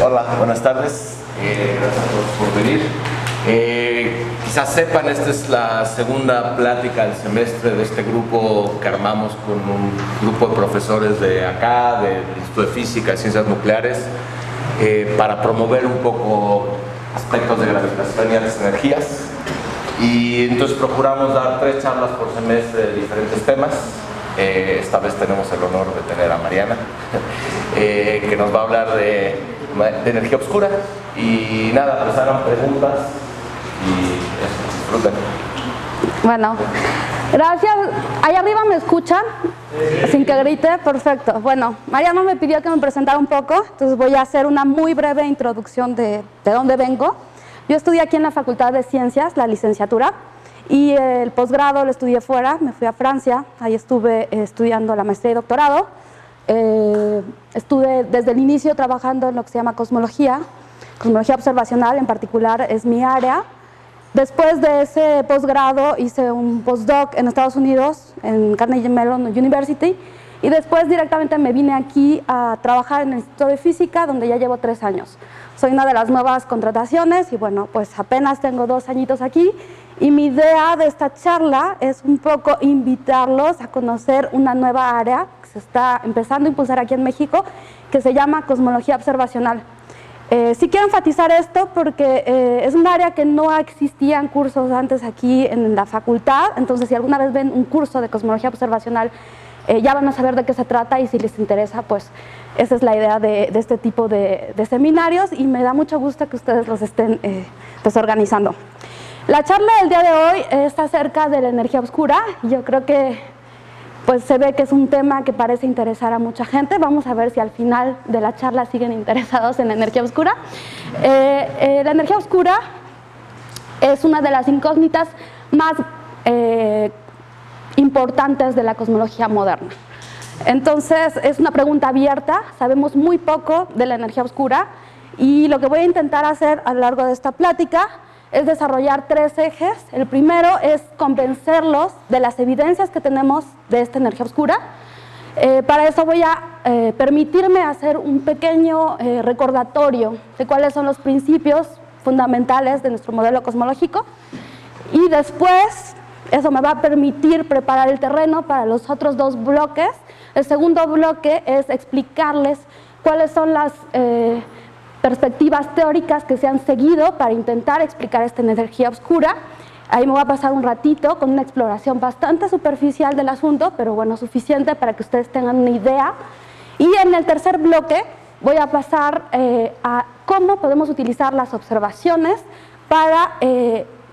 Hola, buenas tardes. Gracias a todos por venir. Quizás sepan, esta es la segunda plática del semestre de este grupo que armamos con un grupo de profesores de acá, del Instituto de Física y Ciencias Nucleares, para promover un poco aspectos de gravitación y altas energías. Y entonces procuramos dar 3 charlas por semestre de diferentes temas. Esta vez tenemos el honor de tener a Mariana, que nos va a hablar de energía oscura. Y nada, pues hagan preguntas y eso, disfruten. Bueno, gracias. Allá arriba me escuchan, sin que grite, perfecto. Bueno, Mariana me pidió que me presentara un poco, entonces voy a hacer una muy breve introducción de dónde vengo. Yo estudié aquí en la Facultad de Ciencias, la licenciatura, y el posgrado lo estudié fuera, me fui a Francia, ahí estuve estudiando la maestría y doctorado. Estuve desde el inicio trabajando en lo que se llama cosmología observacional en particular es mi área. Después de ese posgrado hice un postdoc en Estados Unidos, en Carnegie Mellon University, y después directamente me vine aquí a trabajar en el Instituto de Física, donde ya llevo 3 años. Soy una de las nuevas contrataciones y bueno, pues apenas tengo 2 añitos aquí. Y mi idea de esta charla es un poco invitarlos a conocer una nueva área que se está empezando a impulsar aquí en México, que se llama cosmología observacional. Sí quiero enfatizar esto porque es un área que no existían cursos antes aquí en la facultad, entonces si alguna vez ven un curso de cosmología observacional, ya van a saber de qué se trata y si les interesa, pues esa es la idea de este tipo de seminarios y me da mucho gusto que ustedes los estén pues organizando. La charla del día de hoy está acerca de la energía oscura y yo creo que pues se ve que es un tema que parece interesar a mucha gente. Vamos a ver si al final de la charla siguen interesados en la energía oscura. La energía oscura es una de las incógnitas más importantes de la cosmología moderna. Entonces es una pregunta abierta, sabemos muy poco de la energía oscura y lo que voy a intentar hacer a lo largo de esta plática es desarrollar 3 ejes. El primero es convencerlos de las evidencias que tenemos de esta energía oscura. Para eso voy a permitirme hacer un pequeño recordatorio de cuáles son los principios fundamentales de nuestro modelo cosmológico y después eso me va a permitir preparar el terreno para los otros 2 bloques. El segundo bloque es explicarles cuáles son las perspectivas teóricas que se han seguido para intentar explicar esta energía oscura. Ahí me voy a pasar un ratito con una exploración bastante superficial del asunto, pero bueno, suficiente para que ustedes tengan una idea. Y en el tercer bloque voy a pasar a cómo podemos utilizar las observaciones para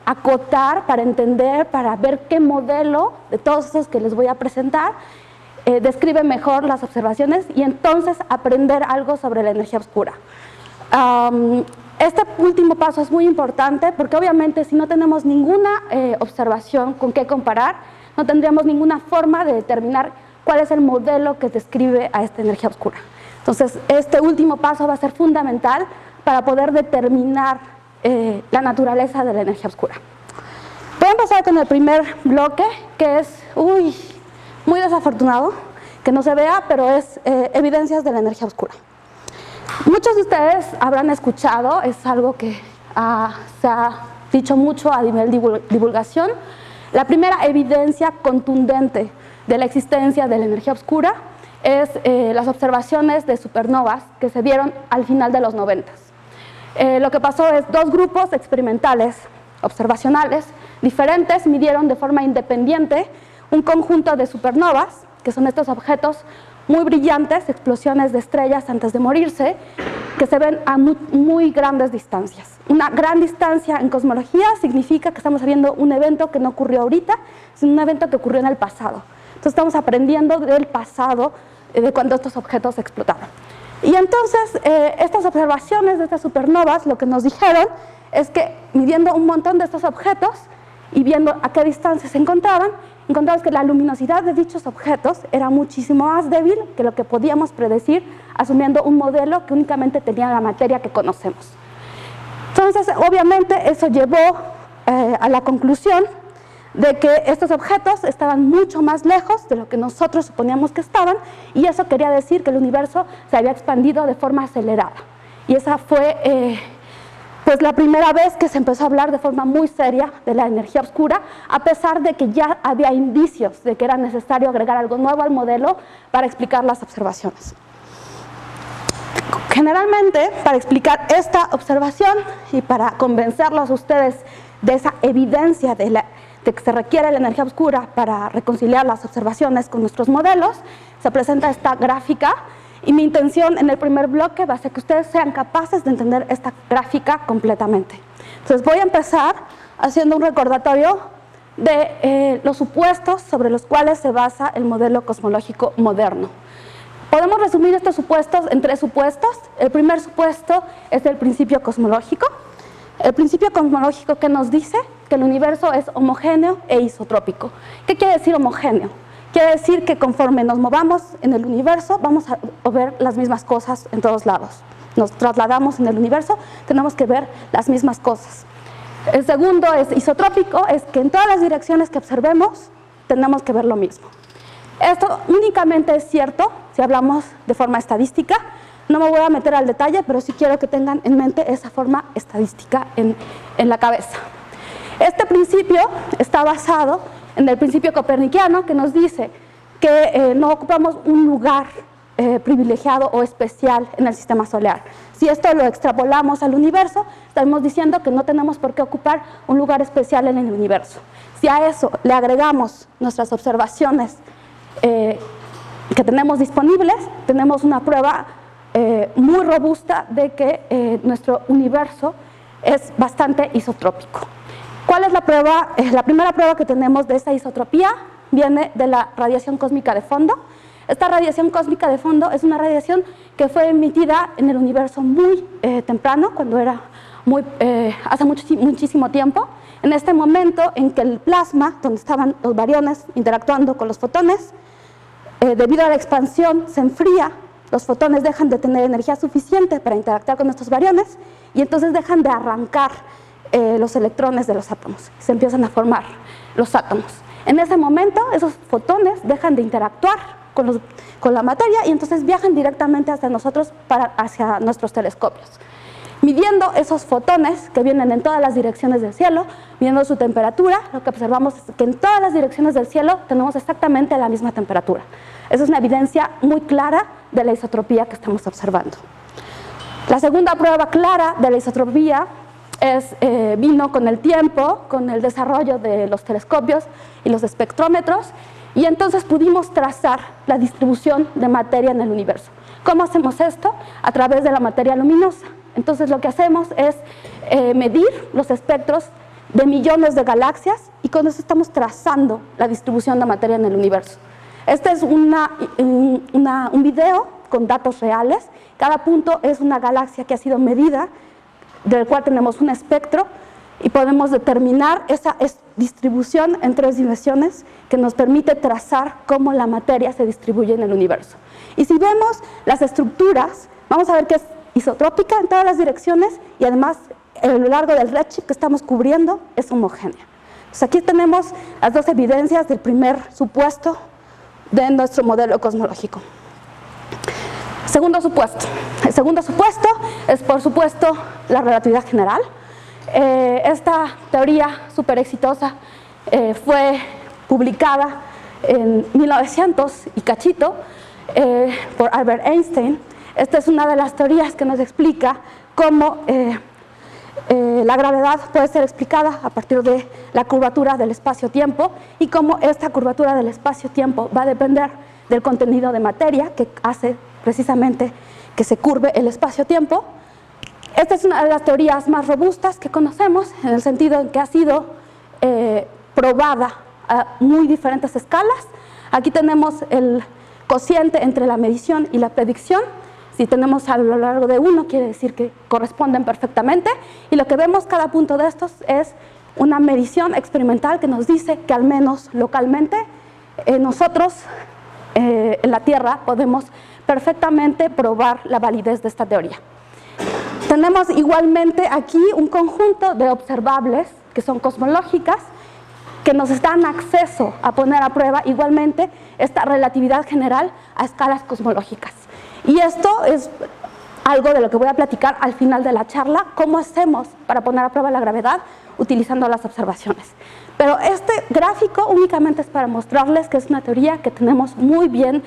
acotar, para entender, para ver qué modelo de todos esos que les voy a presentar describe mejor las observaciones y entonces aprender algo sobre la energía oscura. Este último paso es muy importante porque obviamente si no tenemos ninguna observación con qué comparar, no tendríamos ninguna forma de determinar cuál es el modelo que describe a esta energía oscura. Entonces este último paso va a ser fundamental para poder determinar la naturaleza de la energía oscura. Voy a empezar con el primer bloque que es muy desafortunado que no se vea, pero es evidencias de la energía oscura. Muchos de ustedes habrán escuchado, es algo que se ha dicho mucho a nivel de divulgación, la primera evidencia contundente de la existencia de la energía oscura es las observaciones de supernovas que se dieron al final de los 90. Lo que pasó es 2 grupos experimentales observacionales diferentes midieron de forma independiente un conjunto de supernovas, que son estos objetos muy brillantes, explosiones de estrellas antes de morirse, que se ven a muy grandes distancias. Una gran distancia en cosmología significa que estamos viendo un evento que no ocurrió ahorita, sino un evento que ocurrió en el pasado. Entonces estamos aprendiendo del pasado, de cuando estos objetos explotaron. Y entonces estas observaciones de estas supernovas lo que nos dijeron es que midiendo un montón de estos objetos y viendo a qué distancia se encontramos que la luminosidad de dichos objetos era muchísimo más débil que lo que podíamos predecir asumiendo un modelo que únicamente tenía la materia que conocemos. Entonces, obviamente, eso llevó a la conclusión de que estos objetos estaban mucho más lejos de lo que nosotros suponíamos que estaban y eso quería decir que el universo se había expandido de forma acelerada. y esa fue pues la primera vez que se empezó a hablar de forma muy seria de la energía oscura, a pesar de que ya había indicios de que era necesario agregar algo nuevo al modelo para explicar las observaciones. Generalmente, para explicar esta observación y para convencerlos a ustedes de esa evidencia de que se requiere la energía oscura para reconciliar las observaciones con nuestros modelos, se presenta esta gráfica, y mi intención en el primer bloque va a ser que ustedes sean capaces de entender esta gráfica completamente. Entonces voy a empezar haciendo un recordatorio de los supuestos sobre los cuales se basa el modelo cosmológico moderno. Podemos resumir estos supuestos en 3 supuestos. El primer supuesto es el principio cosmológico. El principio cosmológico que nos dice que el universo es homogéneo e isotrópico. ¿Qué quiere decir homogéneo? Quiere decir que conforme nos movamos en el universo vamos a ver las mismas cosas en todos lados. Nos trasladamos en el universo, tenemos que ver las mismas cosas. El segundo es isotrópico, es que en todas las direcciones que observemos tenemos que ver lo mismo. Esto únicamente es cierto si hablamos de forma estadística. No me voy a meter al detalle, pero sí quiero que tengan en mente esa forma estadística en la cabeza. Este principio está basado en el principio copernicano, que nos dice que no ocupamos un lugar privilegiado o especial en el sistema solar. Si esto lo extrapolamos al universo, estamos diciendo que no tenemos por qué ocupar un lugar especial en el universo. Si a eso le agregamos nuestras observaciones que tenemos disponibles, tenemos una prueba muy robusta de que nuestro universo es bastante isotrópico. ¿Cuál es la prueba? La primera prueba que tenemos de esta isotropía viene de la radiación cósmica de fondo. Esta radiación cósmica de fondo es una radiación que fue emitida en el universo muy temprano, cuando era hace muchísimo tiempo. En este momento en que el plasma, donde estaban los bariones interactuando con los fotones, debido a la expansión se enfría, los fotones dejan de tener energía suficiente para interactuar con estos bariones y entonces dejan de arrancar los electrones de los átomos, se empiezan a formar los átomos. En ese momento esos fotones dejan de interactuar con la materia y entonces viajan directamente hacia nosotros, hacia nuestros telescopios. Midiendo esos fotones que vienen en todas las direcciones del cielo, midiendo su temperatura, lo que observamos es que en todas las direcciones del cielo tenemos exactamente la misma temperatura. Esa es una evidencia muy clara de la isotropía que estamos observando. La segunda prueba clara de la isotropía vino con el tiempo, con el desarrollo de los telescopios y los espectrómetros, y entonces pudimos trazar la distribución de materia en el universo. ¿Cómo hacemos esto? A través de la materia luminosa. Entonces lo que hacemos es medir los espectros de millones de galaxias y con eso estamos trazando la distribución de materia en el universo. Este es un video con datos reales. Cada punto es una galaxia que ha sido medida, del cual tenemos un espectro y podemos determinar esa distribución en 3 dimensiones que nos permite trazar cómo la materia se distribuye en el universo. Y si vemos las estructuras, vamos a ver que es isotrópica en todas las direcciones y además a lo largo del redshift que estamos cubriendo es homogénea. Entonces aquí tenemos las 2 evidencias del primer supuesto de nuestro modelo cosmológico. Segundo supuesto. El segundo supuesto es, por supuesto, la relatividad general. Esta teoría súper exitosa fue publicada en 1900 y cachito por Albert Einstein. Esta es una de las teorías que nos explica cómo la gravedad puede ser explicada a partir de la curvatura del espacio-tiempo y cómo esta curvatura del espacio-tiempo va a depender del contenido de materia que hace precisamente que se curve el espacio-tiempo. Esta es una de las teorías más robustas que conocemos, en el sentido en que ha sido probada a muy diferentes escalas. Aquí tenemos el cociente entre la medición y la predicción. Si tenemos a lo largo de 1, quiere decir que corresponden perfectamente. Y lo que vemos cada punto de estos es una medición experimental que nos dice que al menos localmente nosotros en la Tierra podemos perfectamente probar la validez de esta teoría. Tenemos igualmente aquí un conjunto de observables que son cosmológicas, que nos dan acceso a poner a prueba igualmente esta relatividad general a escalas cosmológicas. Y esto algo de lo que voy a platicar al final de la charla, cómo hacemos para poner a prueba la gravedad utilizando las observaciones. Pero este gráfico únicamente es para mostrarles que es una teoría que tenemos muy bien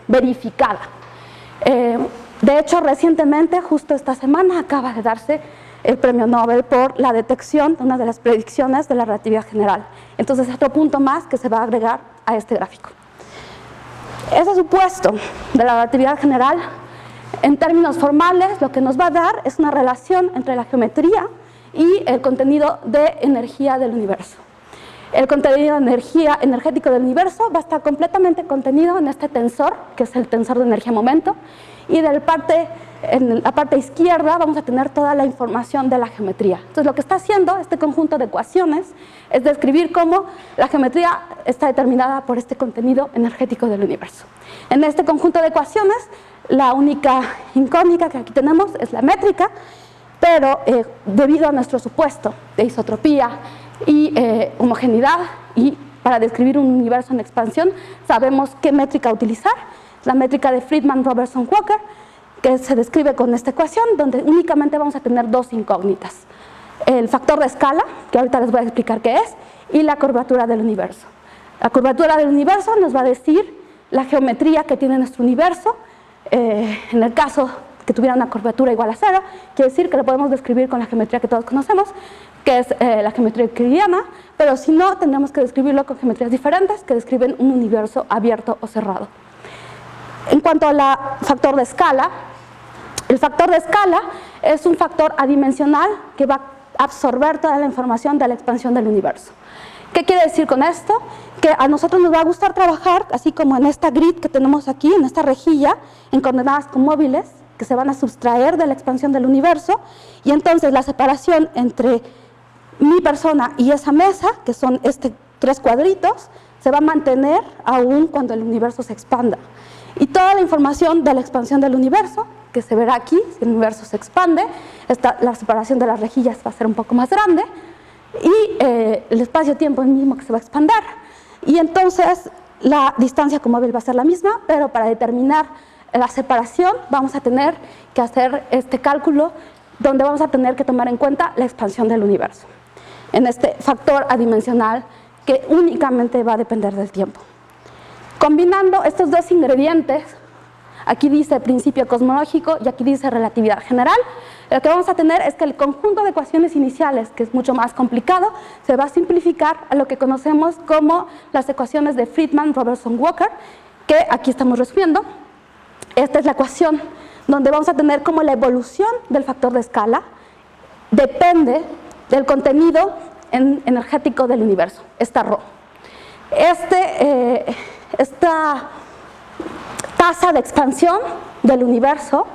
verificada. De hecho, recientemente, justo esta semana, acaba de darse el premio Nobel por la detección de una de las predicciones de la relatividad general. Entonces, otro punto más que se va a agregar a este gráfico. Ese supuesto de la relatividad general, en términos formales, lo que nos va a dar es una relación entre la geometría y el contenido de energía del universo. El contenido de energía energético del universo va a estar completamente contenido en este tensor, que es el tensor de energía-momento, y en la parte izquierda vamos a tener toda la información de la geometría. Entonces, lo que está haciendo este conjunto de ecuaciones es describir cómo la geometría está determinada por este contenido energético del universo. En este conjunto de ecuaciones, la única incógnita que aquí tenemos es la métrica, pero debido a nuestro supuesto de isotropía y homogeneidad, y para describir un universo en expansión, sabemos qué métrica utilizar, la métrica de Friedman-Robertson-Walker, que se describe con esta ecuación, donde únicamente vamos a tener dos incógnitas: el factor de escala, que ahorita les voy a explicar qué es, y la curvatura del universo. La curvatura del universo nos va a decir la geometría que tiene nuestro universo. En el caso que tuviera una curvatura igual a 0, quiere decir que lo podemos describir con la geometría que todos conocemos, que es la geometría euclidiana, pero si no, tendremos que describirlo con geometrías diferentes que describen un universo abierto o cerrado. En cuanto al factor de escala, el factor de escala es un factor adimensional que va a absorber toda la información de la expansión del universo. ¿Qué quiere decir con esto? Que a nosotros nos va a gustar trabajar, así como en esta grid que tenemos aquí, en esta rejilla, en coordenadas con móviles, que se van a sustraer de la expansión del universo, y entonces la separación entre mi persona y esa mesa, que son tres cuadritos, se va a mantener aún cuando el universo se expanda. Y toda la información de la expansión del universo, que se verá aquí, si el universo se expande, la separación de las rejillas va a ser un poco más grande, y el espacio-tiempo es el mismo que se va a expandir. Y entonces la distancia con móvil va a ser la misma, pero para determinar la separación vamos a tener que hacer este cálculo donde vamos a tener que tomar en cuenta la expansión del universo, en este factor adimensional que únicamente va a depender del tiempo. Combinando estos dos ingredientes, aquí dice principio cosmológico y aquí dice relatividad general, lo que vamos a tener es que el conjunto de ecuaciones iniciales, que es mucho más complicado, se va a simplificar a lo que conocemos como las ecuaciones de Friedman-Robertson-Walker, que aquí estamos resumiendo. Esta es la ecuación donde vamos a tener como la evolución del factor de escala depende del contenido energético del universo, esta ρ. Esta tasa de expansión del universo,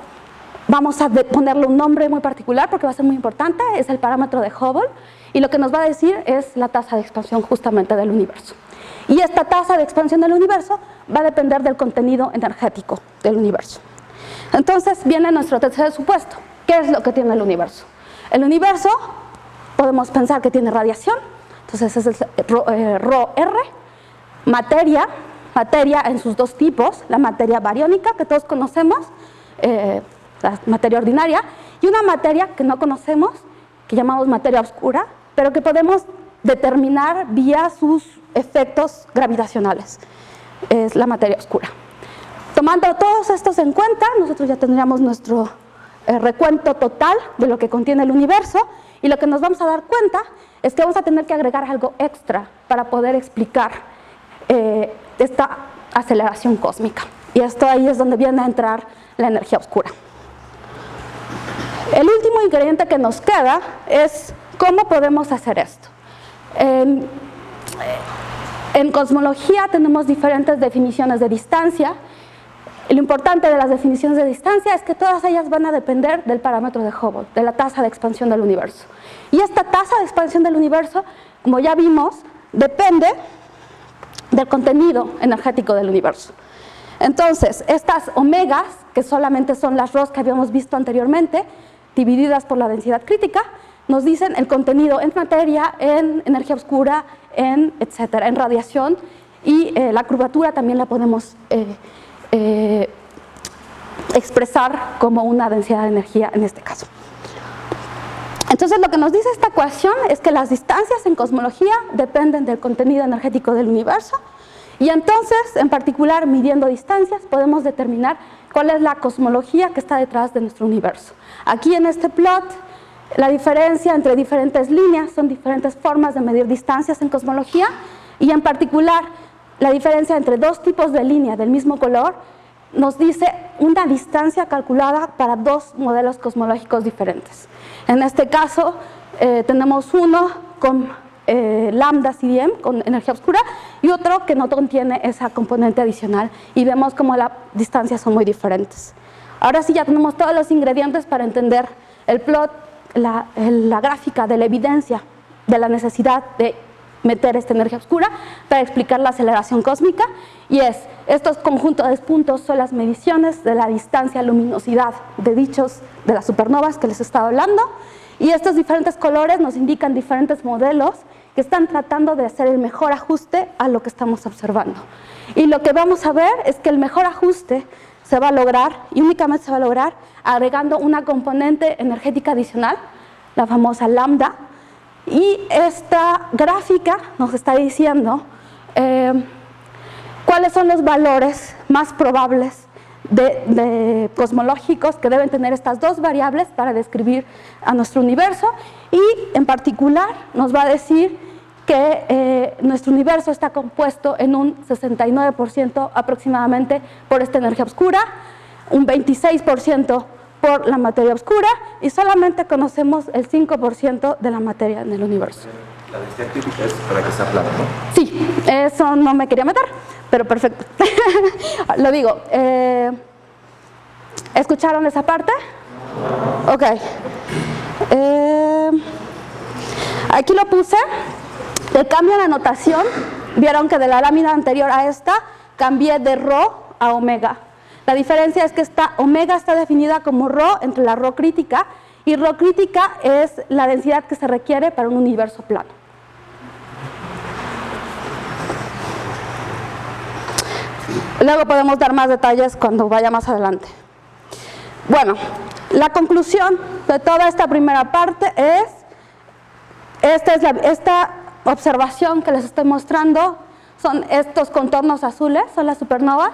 vamos a ponerle un nombre muy particular porque va a ser muy importante, es el parámetro de Hubble, y lo que nos va a decir es la tasa de expansión justamente del universo. Y esta tasa de expansión del universo va a depender del contenido energético del universo. Entonces viene nuestro tercer supuesto. ¿Qué es lo que tiene el universo? El universo, podemos pensar que tiene radiación, entonces es el ρr, materia en sus dos tipos, la materia bariónica que todos conocemos, la materia ordinaria, y una materia que no conocemos, que llamamos materia oscura, pero que podemos determinar vía sus efectos gravitacionales, es la materia oscura. Tomando todos estos en cuenta, nosotros ya tendríamos nuestro recuento total de lo que contiene el universo, y lo que nos vamos a dar cuenta es que vamos a tener que agregar algo extra para poder explicar esta aceleración cósmica. Y esto ahí es donde viene a entrar la energía oscura. El último ingrediente que nos queda es cómo podemos hacer esto. En cosmología tenemos diferentes definiciones de distancia. Lo importante de las definiciones de distancia es que todas ellas van a depender del parámetro de Hubble, de la tasa de expansión del universo. Y esta tasa de expansión del universo, como ya vimos, depende del contenido energético del universo. Entonces, estas omegas, que solamente son las ρ que habíamos visto anteriormente, divididas por la densidad crítica, nos dicen el contenido en materia, en energía oscura, etcétera, en radiación, y la curvatura también la podemos expresar como una densidad de energía en este caso. Entonces lo que nos dice esta ecuación es que las distancias en cosmología dependen del contenido energético del universo, y entonces, en particular, midiendo distancias, podemos determinar cuál es la cosmología que está detrás de nuestro universo. Aquí en este plot, la diferencia entre diferentes líneas son diferentes formas de medir distancias en cosmología, y en particular, la diferencia entre dos tipos de línea del mismo color nos dice una distancia calculada para dos modelos cosmológicos diferentes. En este caso, tenemos uno con lambda CDM, con energía oscura, y otro que no contiene esa componente adicional, y vemos como las distancias son muy diferentes. Ahora sí ya tenemos todos los ingredientes para entender el plot, la gráfica de la evidencia de la necesidad de meter esta energía oscura para explicar la aceleración cósmica, y estos conjuntos de puntos son las mediciones de la distancia luminosidad de las supernovas que les estaba hablando, y estos diferentes colores nos indican diferentes modelos que están tratando de hacer el mejor ajuste a lo que estamos observando. Y lo que vamos a ver es que el mejor ajuste se va a lograr, y únicamente se va a lograr, agregando una componente energética adicional, la famosa lambda, y esta gráfica nos está diciendo cuáles son los valores más probables de cosmológicos que deben tener estas dos variables para describir a nuestro universo, y en particular nos va a decir que nuestro universo está compuesto en un 69% aproximadamente por esta energía oscura, un 26% por la materia oscura, y solamente conocemos el 5% de la materia en el universo. La densidad crítica es para que sea plano, ¿no? Sí, eso no me quería meter, pero perfecto. Lo digo. ¿Escucharon esa parte? Ok. Aquí lo puse. El cambio en la notación, vieron que de la lámina anterior a esta cambié de ρ a omega. La diferencia es que esta omega está definida como ρ entre la ρ crítica, y ρ crítica es la densidad que se requiere para un universo plano. Luego podemos dar más detalles cuando vaya más adelante. Bueno, la conclusión de toda esta primera parte es esta observación que les estoy mostrando, son estos contornos azules, son las supernovas,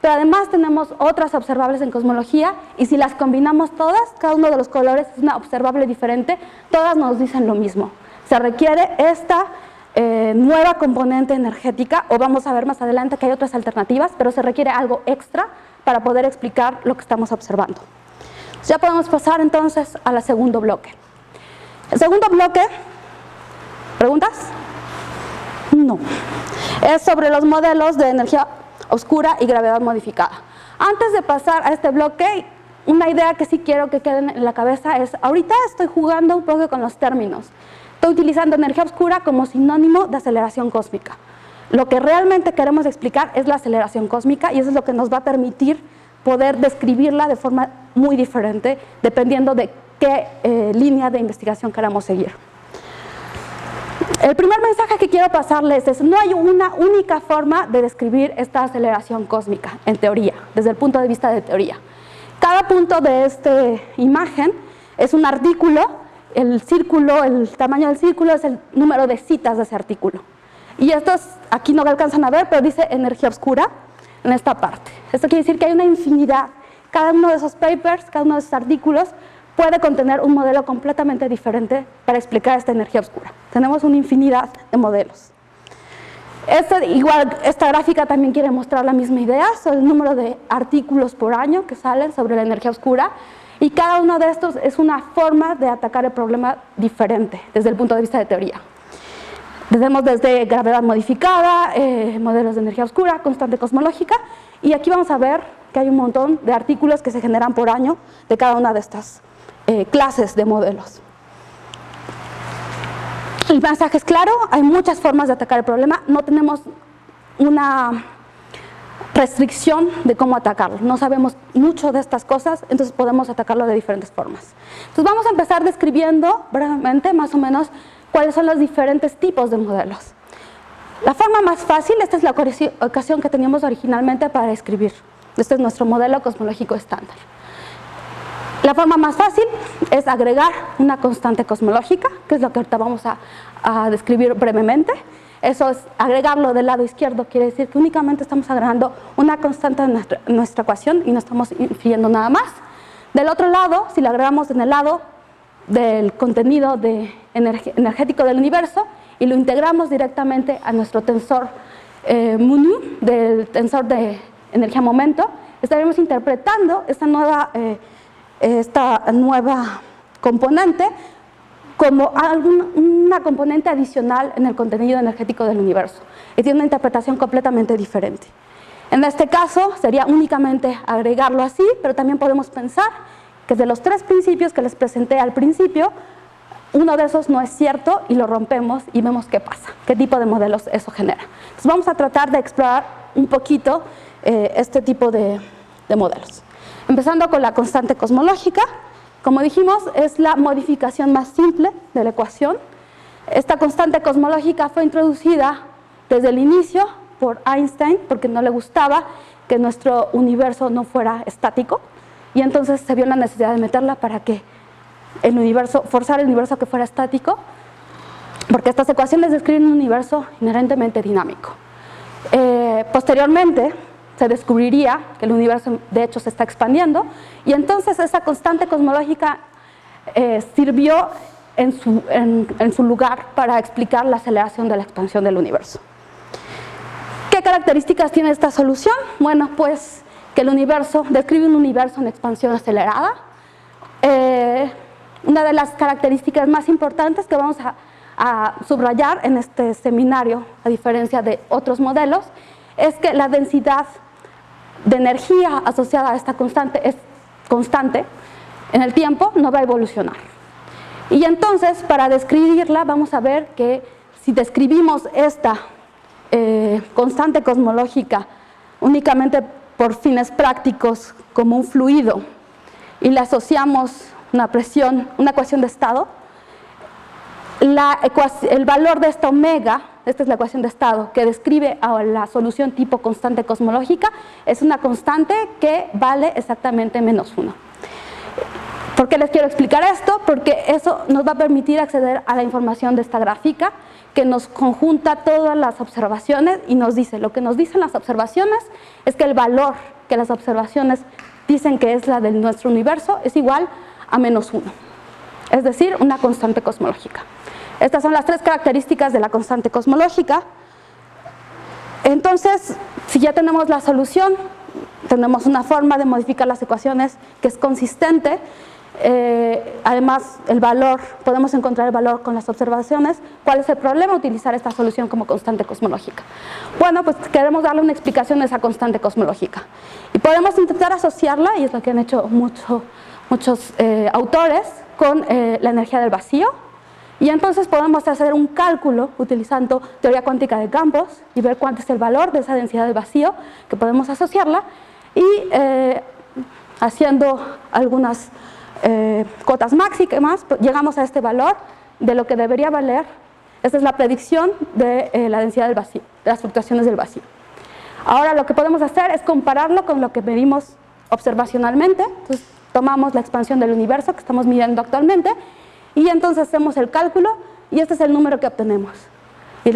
pero además tenemos otras observables en cosmología, y si las combinamos todas, cada uno de los colores es una observable diferente, todas nos dicen lo mismo. Se requiere esta nueva componente energética, o vamos a ver más adelante que hay otras alternativas, pero se requiere algo extra para poder explicar lo que estamos observando. Ya podemos pasar entonces al segundo bloque. El segundo bloque, ¿preguntas? No. Es sobre los modelos de energía oscura y gravedad modificada. Antes de pasar a este bloque, una idea que sí quiero que quede en la cabeza es, ahorita estoy jugando un poco con los términos. Estoy utilizando energía oscura como sinónimo de aceleración cósmica. Lo que realmente queremos explicar es la aceleración cósmica, y eso es lo que nos va a permitir poder describirla de forma muy diferente, dependiendo de qué línea de investigación queramos seguir. El primer mensaje que quiero pasarles es: no hay una única forma de describir esta aceleración cósmica, en teoría, desde el punto de vista de teoría. Cada punto de esta imagen es un artículo. El círculo, el tamaño del círculo es el número de citas de ese artículo. Y estos aquí no lo alcanzan a ver, pero dice energía oscura en esta parte. Esto quiere decir que hay una infinidad. Cada uno de esos papers, cada uno de esos artículos puede contener un modelo completamente diferente para explicar esta energía oscura. Tenemos una infinidad de modelos. Esta gráfica también quiere mostrar la misma idea, sobre el número de artículos por año que salen sobre la energía oscura, y cada uno de estos es una forma de atacar el problema diferente desde el punto de vista de teoría. Tenemos desde gravedad modificada, modelos de energía oscura, constante cosmológica, y aquí vamos a ver que hay un montón de artículos que se generan por año de cada una de estas clases de modelos. El mensaje es claro, hay muchas formas de atacar el problema, no tenemos una restricción de cómo atacarlo, no sabemos mucho de estas cosas, entonces podemos atacarlo de diferentes formas. Entonces vamos a empezar describiendo brevemente, más o menos, cuáles son los diferentes tipos de modelos. La forma más fácil, esta es la ocasión que teníamos originalmente para escribir Este es nuestro modelo cosmológico estándar. La forma más fácil es agregar una constante cosmológica, que es lo que ahorita vamos a describir brevemente. Eso es agregarlo del lado izquierdo, quiere decir que únicamente estamos agregando una constante en nuestra ecuación y no estamos infiriendo nada más. Del otro lado, si lo agregamos en el lado del contenido energético del universo y lo integramos directamente a nuestro tensor mu, del tensor de energía-momento, estaremos interpretando esta nueva componente como una componente adicional en el contenido energético del universo. Y tiene una interpretación completamente diferente. En este caso sería únicamente agregarlo así, pero también podemos pensar que de los 3 principios que les presenté al principio, uno de esos no es cierto y lo rompemos y vemos qué pasa, qué tipo de modelos eso genera. Entonces vamos a tratar de explorar un poquito este tipo de modelos. Empezando con la constante cosmológica, como dijimos, es la modificación más simple de la ecuación. Esta constante cosmológica fue introducida desde el inicio por Einstein porque no le gustaba que nuestro universo no fuera estático y entonces se vio la necesidad de meterla para que forzar el universo a que fuera estático, porque estas ecuaciones describen un universo inherentemente dinámico. Posteriormente se descubriría que el universo de hecho se está expandiendo y entonces esa constante cosmológica sirvió en su lugar para explicar la aceleración de la expansión del universo. ¿Qué características tiene esta solución? Bueno, pues que el universo describe un universo en expansión acelerada. Una de las características más importantes que vamos a subrayar en este seminario, a diferencia de otros modelos, es que la densidad de energía asociada a esta constante es constante en el tiempo, no va a evolucionar. Y entonces, para describirla, vamos a ver que si describimos esta constante cosmológica únicamente por fines prácticos como un fluido y le asociamos una ecuación de estado, el valor de esta omega, esta es la ecuación de estado que describe a la solución tipo constante cosmológica, es una constante que vale exactamente -1. ¿Por qué les quiero explicar esto? Porque eso nos va a permitir acceder a la información de esta gráfica que nos conjunta todas las observaciones y nos dice, lo que nos dicen las observaciones es que el valor que las observaciones dicen que es la de nuestro universo es igual a -1, es decir, una constante cosmológica. Estas son las 3 características de la constante cosmológica. Entonces, si ya tenemos la solución, tenemos una forma de modificar las ecuaciones que es consistente. Además, podemos encontrar el valor con las observaciones. ¿Cuál es el problema? Utilizar esta solución como constante cosmológica. Bueno, pues queremos darle una explicación a esa constante cosmológica. Y podemos intentar asociarla, y es lo que han hecho muchos autores, con la energía del vacío. Y entonces podemos hacer un cálculo utilizando teoría cuántica de campos y ver cuánto es el valor de esa densidad del vacío, que podemos asociarla, y haciendo algunas cotas máximas, llegamos a este valor de lo que debería valer. Esta es la predicción de la densidad del vacío, de las fluctuaciones del vacío. Ahora lo que podemos hacer es compararlo con lo que medimos observacionalmente. Entonces tomamos la expansión del universo que estamos midiendo actualmente y entonces hacemos el cálculo y este es el número que obtenemos. Y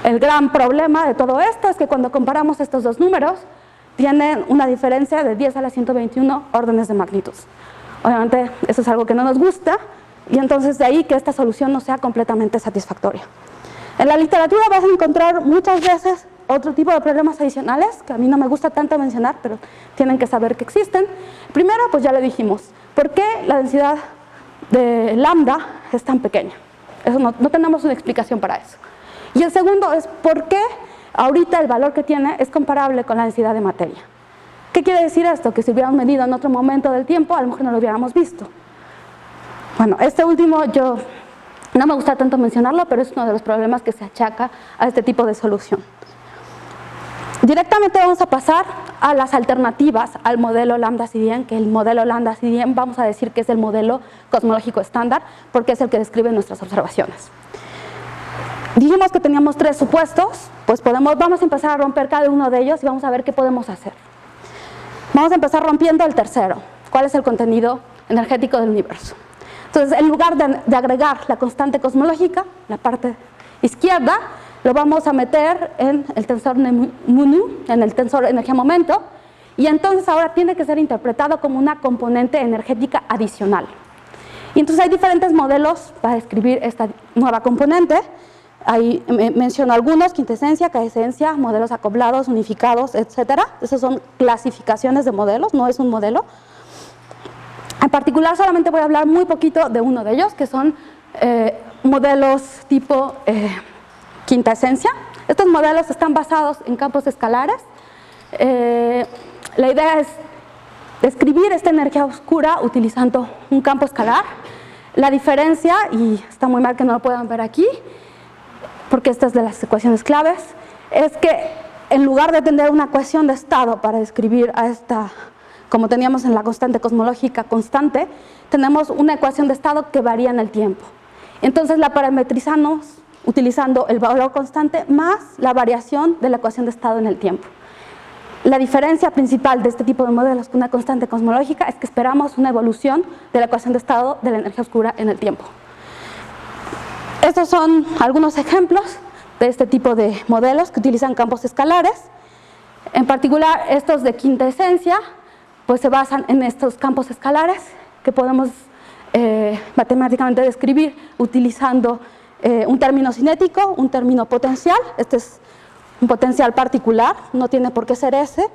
el gran problema de todo esto es que cuando comparamos estos dos números tienen una diferencia de 10 a la 121 órdenes de magnitud. Obviamente eso es algo que no nos gusta y entonces de ahí que esta solución no sea completamente satisfactoria. En la literatura vas a encontrar muchas veces otro tipo de problemas adicionales que a mí no me gusta tanto mencionar, pero tienen que saber que existen. Primero, pues ya le dijimos, ¿por qué la densidad de lambda es tan pequeña? Eso no tenemos una explicación para eso. Y el segundo es ¿por qué ahorita el valor que tiene es comparable con la densidad de materia? ¿Qué quiere decir esto? Que si hubiéramos medido en otro momento del tiempo, a lo mejor no lo hubiéramos visto. Bueno, este último no me gusta tanto mencionarlo, pero es uno de los problemas que se achaca a este tipo de solución. Directamente vamos a pasar a las alternativas al modelo lambda-CDM, que el modelo lambda-CDM vamos a decir que es el modelo cosmológico estándar, porque es el que describe nuestras observaciones. Dijimos que teníamos 3 supuestos, pues vamos a empezar a romper cada uno de ellos y vamos a ver qué podemos hacer. Vamos a empezar rompiendo el tercero. ¿Cuál es el contenido energético del universo? Entonces, en lugar de agregar la constante cosmológica, la parte izquierda, lo vamos a meter en el tensor mu, en el tensor energía-momento, y entonces ahora tiene que ser interpretado como una componente energética adicional. Y entonces hay diferentes modelos para describir esta nueva componente. Ahí menciono algunos: quintesencia, caesencia, modelos acoplados, unificados, etc. Esas son clasificaciones de modelos, no es un modelo. En particular solamente voy a hablar muy poquito de uno de ellos, que son modelos tipo quinta esencia. Estos modelos están basados en campos escalares. La idea es describir esta energía oscura utilizando un campo escalar. La diferencia, y está muy mal que no lo puedan ver aquí, porque esta es de las ecuaciones claves, es que en lugar de tener una ecuación de estado para describir a esta, como teníamos en la constante cosmológica constante, tenemos una ecuación de estado que varía en el tiempo. Entonces la parametrizamos utilizando el valor constante más la variación de la ecuación de estado en el tiempo. La diferencia principal de este tipo de modelos con una constante cosmológica es que esperamos una evolución de la ecuación de estado de la energía oscura en el tiempo. Estos son algunos ejemplos de este tipo de modelos que utilizan campos escalares. En particular, estos de quinta esencia, pues se basan en estos campos escalares que podemos matemáticamente describir utilizando un término cinético, un término potencial. Este es un potencial particular, no tiene por qué ser ese,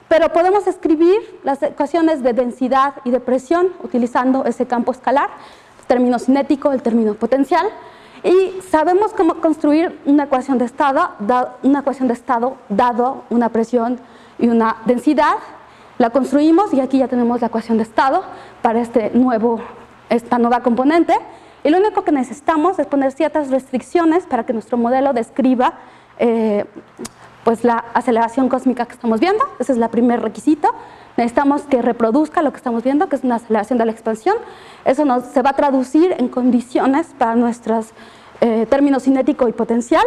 pero podemos escribir las ecuaciones de densidad y de presión utilizando ese campo escalar, el término cinético, el término potencial, y sabemos cómo construir una ecuación de estado dado una presión y una densidad. La construimos y aquí ya tenemos la ecuación de estado para esta nueva componente, y lo único que necesitamos es poner ciertas restricciones para que nuestro modelo describa pues la aceleración cósmica que estamos viendo. Ese es el primer requisito. Necesitamos que reproduzca lo que estamos viendo, que es una aceleración de la expansión. Eso se va a traducir en condiciones para nuestros términos cinético y potencial.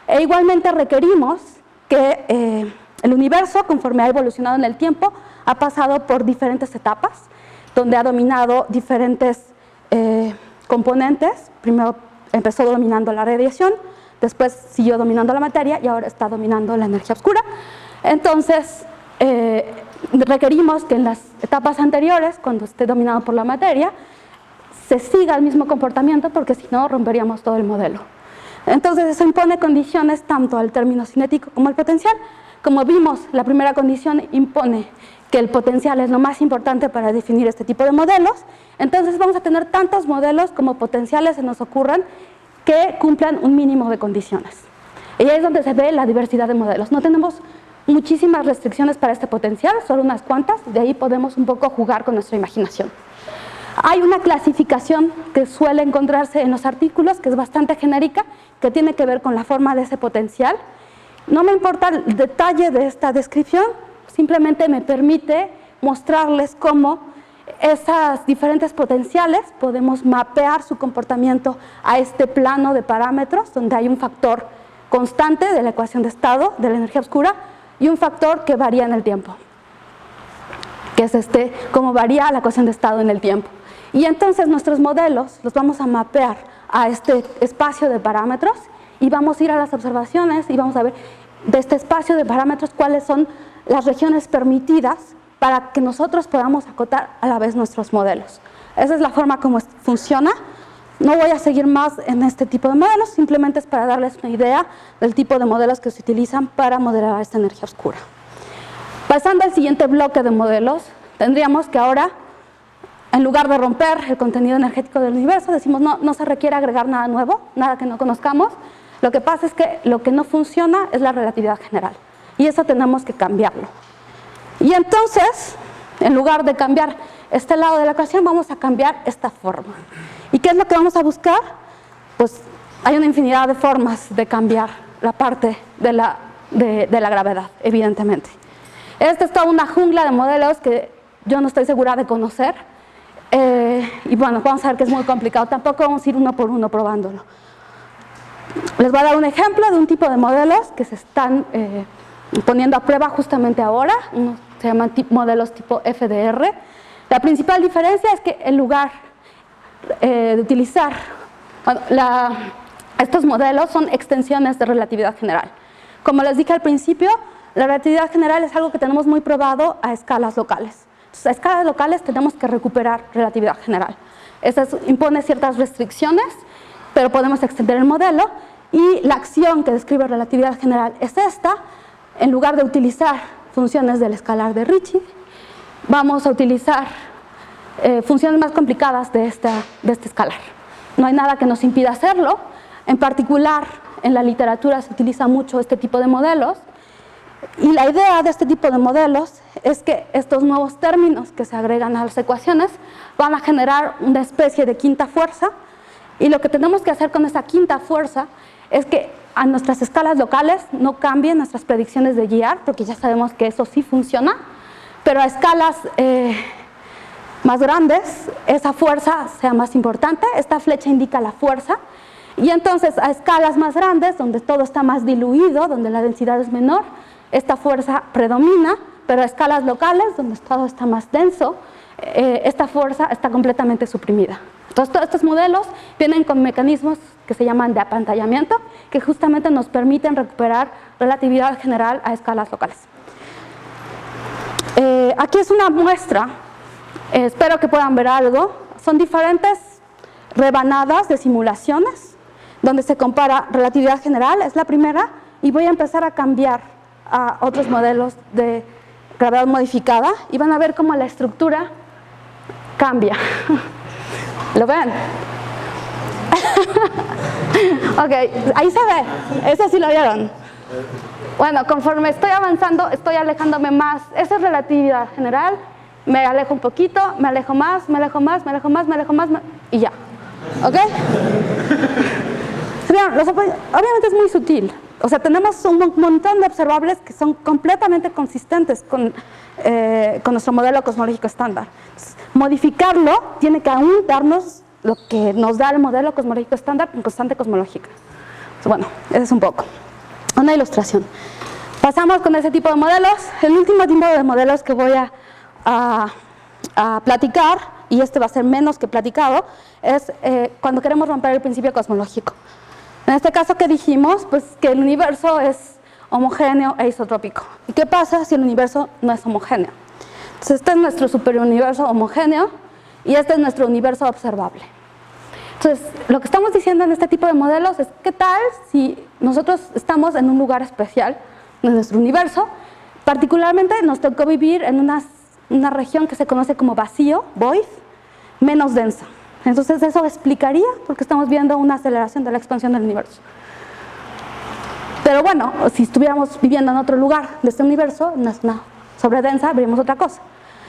E igualmente requerimos que el universo, conforme ha evolucionado en el tiempo, ha pasado por diferentes etapas, donde ha dominado diferentes componentes. Primero empezó dominando la radiación, después siguió dominando la materia y ahora está dominando la energía oscura. Entonces, requerimos que en las etapas anteriores, cuando esté dominado por la materia, se siga el mismo comportamiento, porque si no, romperíamos todo el modelo. Entonces, eso impone condiciones tanto al término cinético como al potencial. Como vimos, la primera condición impone que el potencial es lo más importante para definir este tipo de modelos. Entonces, vamos a tener tantos modelos como potenciales se nos ocurran que cumplan un mínimo de condiciones. Y ahí es donde se ve la diversidad de modelos. No tenemos muchísimas restricciones para este potencial, solo unas cuantas. De ahí podemos un poco jugar con nuestra imaginación. Hay una clasificación que suele encontrarse en los artículos, que es bastante genérica, que tiene que ver con la forma de ese potencial. No me importa el detalle de esta descripción, simplemente me permite mostrarles cómo esas diferentes potenciales podemos mapear su comportamiento a este plano de parámetros, donde hay un factor constante de la ecuación de estado de la energía oscura y un factor que varía en el tiempo, que es cómo varía la ecuación de estado en el tiempo. Y entonces nuestros modelos los vamos a mapear a este espacio de parámetros y vamos a ir a las observaciones y vamos a ver de este espacio de parámetros cuáles son las regiones permitidas para que nosotros podamos acotar a la vez nuestros modelos. Esa es la forma como funciona. No voy a seguir más en este tipo de modelos, simplemente es para darles una idea del tipo de modelos que se utilizan para modelar esta energía oscura. Pasando al siguiente bloque de modelos, tendríamos que ahora, en lugar de romper el contenido energético del universo, decimos no se requiere agregar nada nuevo, nada que no conozcamos. Lo que pasa es que lo que no funciona es la relatividad general, y eso tenemos que cambiarlo. Y entonces, en lugar de cambiar este lado de la ecuación, vamos a cambiar esta forma. ¿Y qué es lo que vamos a buscar? Pues hay una infinidad de formas de cambiar la parte de la gravedad, evidentemente. Esta es toda una jungla de modelos que yo no estoy segura de conocer. Y bueno, vamos a ver que es muy complicado. Tampoco vamos a ir uno por uno probándolo. Les voy a dar un ejemplo de un tipo de modelos que se están poniendo a prueba justamente ahora, unos se llaman modelos tipo FDR. La principal diferencia es que en lugar de utilizar, bueno, estos modelos son extensiones de relatividad general. Como les dije al principio, la relatividad general es algo que tenemos muy probado a escalas locales. Entonces, a escalas locales tenemos que recuperar relatividad general. Eso impone ciertas restricciones, pero podemos extender el modelo, y la acción que describe relatividad general es esta. En lugar de utilizar funciones del escalar de Ricci, vamos a utilizar funciones más complicadas de este escalar. No hay nada que nos impida hacerlo. En particular, en la literatura se utiliza mucho este tipo de modelos, y la idea de este tipo de modelos es que estos nuevos términos que se agregan a las ecuaciones van a generar una especie de quinta fuerza, y lo que tenemos que hacer con esa quinta fuerza es que a nuestras escalas locales no cambien nuestras predicciones de GR, porque ya sabemos que eso sí funciona, pero a escalas más grandes esa fuerza sea más importante. Esta flecha indica la fuerza, y entonces a escalas más grandes, donde todo está más diluido, donde la densidad es menor, esta fuerza predomina, pero a escalas locales, donde todo está más denso, esta fuerza está completamente suprimida. Entonces, todos estos modelos vienen con mecanismos que se llaman de apantallamiento, que justamente nos permiten recuperar relatividad general a escalas locales. Aquí es una muestra, espero que puedan ver algo. Son diferentes rebanadas de simulaciones donde se compara relatividad general, es la primera, y voy a empezar a cambiar a otros modelos de gravedad modificada, y van a ver cómo la estructura cambia. ¿Lo ven? Ok, ahí se ve, eso sí lo vieron. Bueno, conforme estoy avanzando, estoy alejándome más. Esa es relatividad general. Me alejo un poquito, me alejo más, me alejo más, me alejo más, me alejo más, y ya. ¿Ok? Obviamente es muy sutil. O sea, tenemos un montón de observables que son completamente consistentes con nuestro modelo cosmológico estándar. Entonces, modificarlo tiene que aún darnos lo que nos da el modelo cosmológico estándar con constante cosmológica. Entonces, bueno, ese es un poco una ilustración. Pasamos con ese tipo de modelos. El último tipo de modelos que voy a platicar, y este va a ser menos que platicado, es cuando queremos romper el principio cosmológico. En este caso, ¿qué dijimos? Pues que el universo es homogéneo e isotrópico. ¿Y qué pasa si el universo no es homogéneo? Entonces, este es nuestro superuniverso homogéneo, y este es nuestro universo observable. Entonces, lo que estamos diciendo en este tipo de modelos es, ¿qué tal si nosotros estamos en un lugar especial de nuestro universo? Particularmente nos tocó vivir en una región que se conoce como vacío, void, menos densa. Entonces, eso explicaría por qué estamos viendo una aceleración de la expansión del universo. Pero bueno, si estuviéramos viviendo en otro lugar de este universo, en una sobredensa, veríamos otra cosa.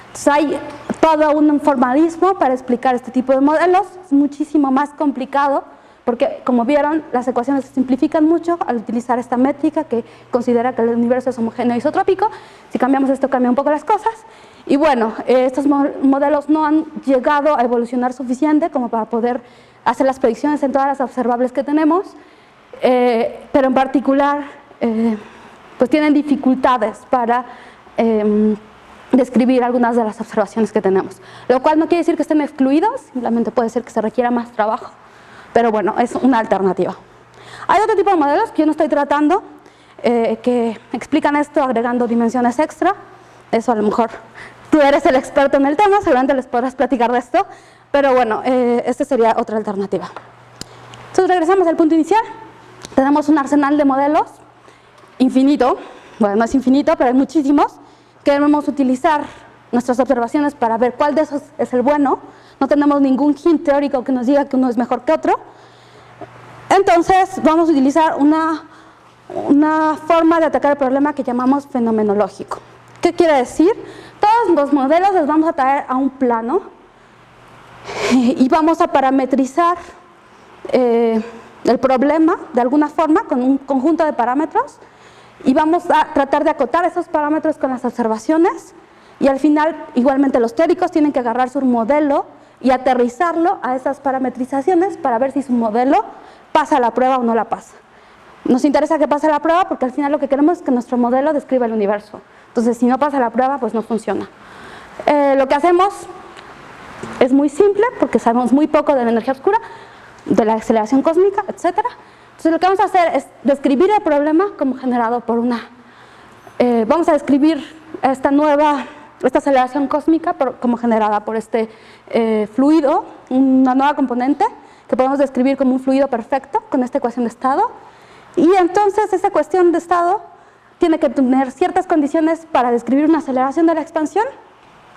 Entonces, hay todo un formalismo para explicar este tipo de modelos. Es muchísimo más complicado porque, como vieron, las ecuaciones se simplifican mucho al utilizar esta métrica que considera que el universo es homogéneo e isotrópico. Si cambiamos esto, cambia un poco las cosas. Y bueno, estos modelos no han llegado a evolucionar suficiente como para poder hacer las predicciones en todas las observables que tenemos, pero en particular pues tienen dificultades para describir algunas de las observaciones que tenemos, lo cual no quiere decir que estén excluidos, simplemente puede ser que se requiera más trabajo, pero bueno, es una alternativa. Hay otro tipo de modelos que yo no estoy tratando, que explican esto agregando dimensiones extra. Eso a lo mejor tú eres el experto en el tema, seguramente les podrás platicar de esto, pero bueno, esta sería otra alternativa. Entonces regresamos al punto inicial. Tenemos un arsenal de modelos infinito, bueno, no es infinito, pero hay muchísimos. Queremos utilizar nuestras observaciones para ver cuál de esos es el bueno. No tenemos ningún hint teórico que nos diga que uno es mejor que otro. Entonces vamos a utilizar una forma de atacar el problema que llamamos fenomenológico. ¿Qué quiere decir? Todos los modelos los vamos a traer a un plano y vamos a parametrizar el problema de alguna forma con un conjunto de parámetros, y vamos a tratar de acotar esos parámetros con las observaciones, y al final igualmente los teóricos tienen que agarrar su modelo y aterrizarlo a esas parametrizaciones para ver si su modelo pasa la prueba o no la pasa. Nos interesa que pase la prueba porque al final lo que queremos es que nuestro modelo describa el universo. Entonces, si no pasa la prueba, pues no funciona. Lo que hacemos es muy simple, porque sabemos muy poco de la energía oscura, de la aceleración cósmica, etc. Entonces, lo que vamos a hacer es describir el problema como generado por una... vamos a describir esta aceleración cósmica como generada por este fluido, una nueva componente que podemos describir como un fluido perfecto con esta ecuación de estado. Y entonces, esta ecuación de estado tiene que tener ciertas condiciones para describir una aceleración de la expansión,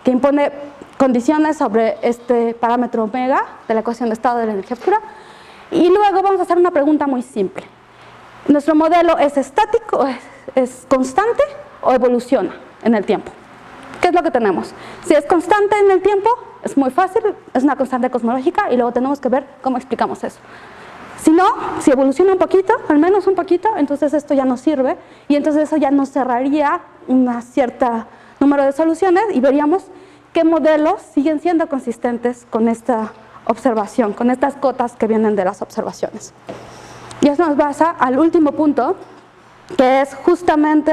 que impone condiciones sobre este parámetro omega de la ecuación de estado de la energía oscura. Y luego vamos a hacer una pregunta muy simple. ¿Nuestro modelo es estático, es constante o evoluciona en el tiempo? ¿Qué es lo que tenemos? Si es constante en el tiempo, es muy fácil, es una constante cosmológica y luego tenemos que ver cómo explicamos eso. Si no, si evoluciona un poquito, al menos un poquito, entonces esto ya no sirve y entonces eso ya nos cerraría un cierto número de soluciones y veríamos qué modelos siguen siendo consistentes con esta observación, con estas cotas que vienen de las observaciones. Y eso nos pasa al último punto, que es justamente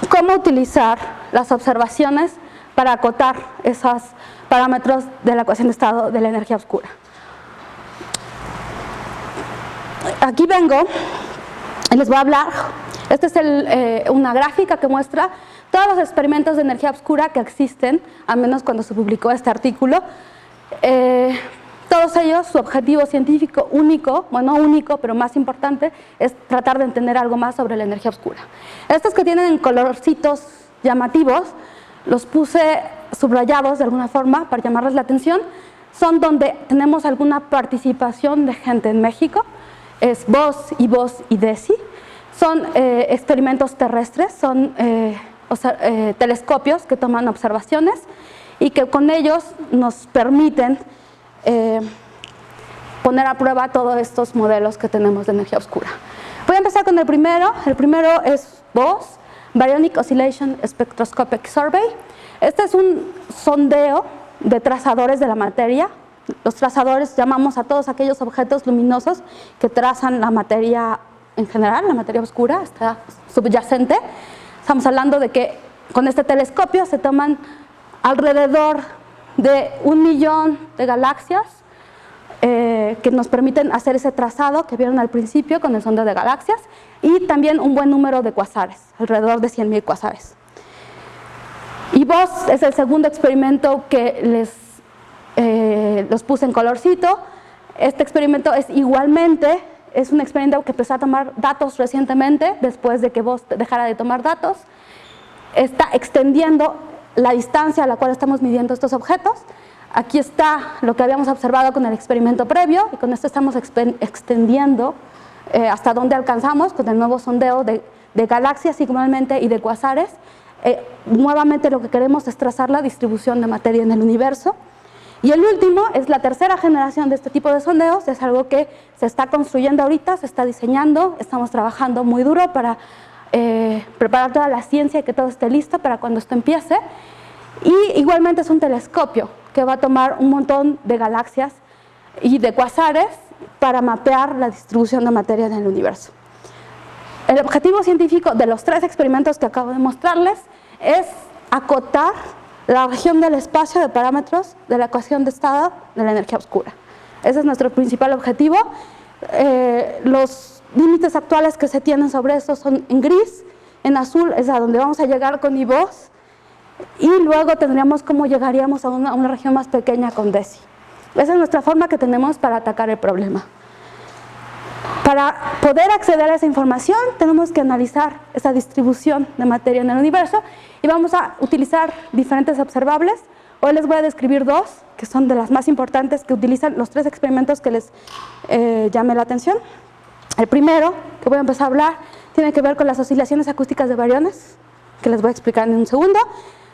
cómo utilizar las observaciones para acotar esos parámetros de la ecuación de estado de la energía oscura. Aquí vengo y les voy a hablar. Esta es una gráfica que muestra todos los experimentos de energía oscura que existen, al menos cuando se publicó este artículo. Todos ellos, su objetivo científico único, bueno, no único, pero más importante, es tratar de entender algo más sobre la energía oscura. Estos que tienen colorcitos llamativos, los puse subrayados de alguna forma para llamarles la atención, son donde tenemos alguna participación de gente en México. Es BOSS y DESI. Son experimentos terrestres, son telescopios que toman observaciones y que con ellos nos permiten poner a prueba todos estos modelos que tenemos de energía oscura. Voy a empezar con el primero. El primero es BOSS, Baryonic Oscillation Spectroscopic Survey. Este es un sondeo de trazadores de la materia. Los trazadores llamamos a todos aquellos objetos luminosos que trazan la materia en general, la materia oscura, está subyacente. Estamos hablando de que con este telescopio se toman alrededor de 1 millón de galaxias que nos permiten hacer ese trazado que vieron al principio con el sondeo de galaxias y también un buen número de cuasares, alrededor de 100.000 cuasares. Y BOSS es el segundo experimento que los puse en colorcito. Este experimento es igualmente, es un experimento que empezó a tomar datos recientemente, después de que BOSS dejara de tomar datos. Está extendiendo la distancia a la cual estamos midiendo estos objetos. Aquí está lo que habíamos observado con el experimento previo y con esto estamos extendiendo hasta donde alcanzamos con el nuevo sondeo de galaxias igualmente y de cuasares. Nuevamente lo que queremos es trazar la distribución de materia en el universo. Y el último es la tercera generación de este tipo de sondeos, es algo que se está construyendo ahorita, se está diseñando, estamos trabajando muy duro para preparar toda la ciencia y que todo esté listo para cuando esto empiece. Y igualmente es un telescopio que va a tomar un montón de galaxias y de cuasares para mapear la distribución de materia en el universo. El objetivo científico de los 3 experimentos que acabo de mostrarles es acotar la región del espacio de parámetros de la ecuación de estado de la energía oscura. Ese es nuestro principal objetivo. Los límites actuales que se tienen sobre esto son en gris, en azul es a donde vamos a llegar con IVOS y luego tendríamos cómo llegaríamos a una región más pequeña con DESI. Esa es nuestra forma que tenemos para atacar el problema. Para poder acceder a esa información tenemos que analizar esa distribución de materia en el universo y vamos a utilizar diferentes observables. Hoy les voy a describir 2 que son de las más importantes que utilizan los 3 experimentos que les llamé la atención. El primero que voy a empezar a hablar tiene que ver con las oscilaciones acústicas de bariones, que les voy a explicar en un segundo,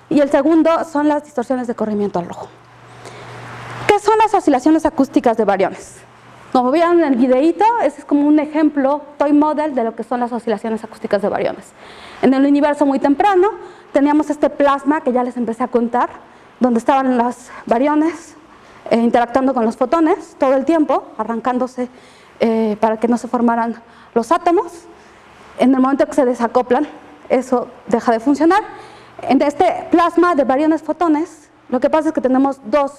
y el segundo son las distorsiones de corrimiento al rojo. ¿Qué son las oscilaciones acústicas de bariones? Como vieron en el videíto, ese es como un ejemplo, toy model de lo que son las oscilaciones acústicas de bariones. En el universo muy temprano teníamos este plasma que ya les empecé a contar, donde estaban los bariones interactuando con los fotones todo el tiempo, arrancándose para que no se formaran los átomos. En el momento que se desacoplan, eso deja de funcionar. En este plasma de bariones fotones, lo que pasa es que tenemos dos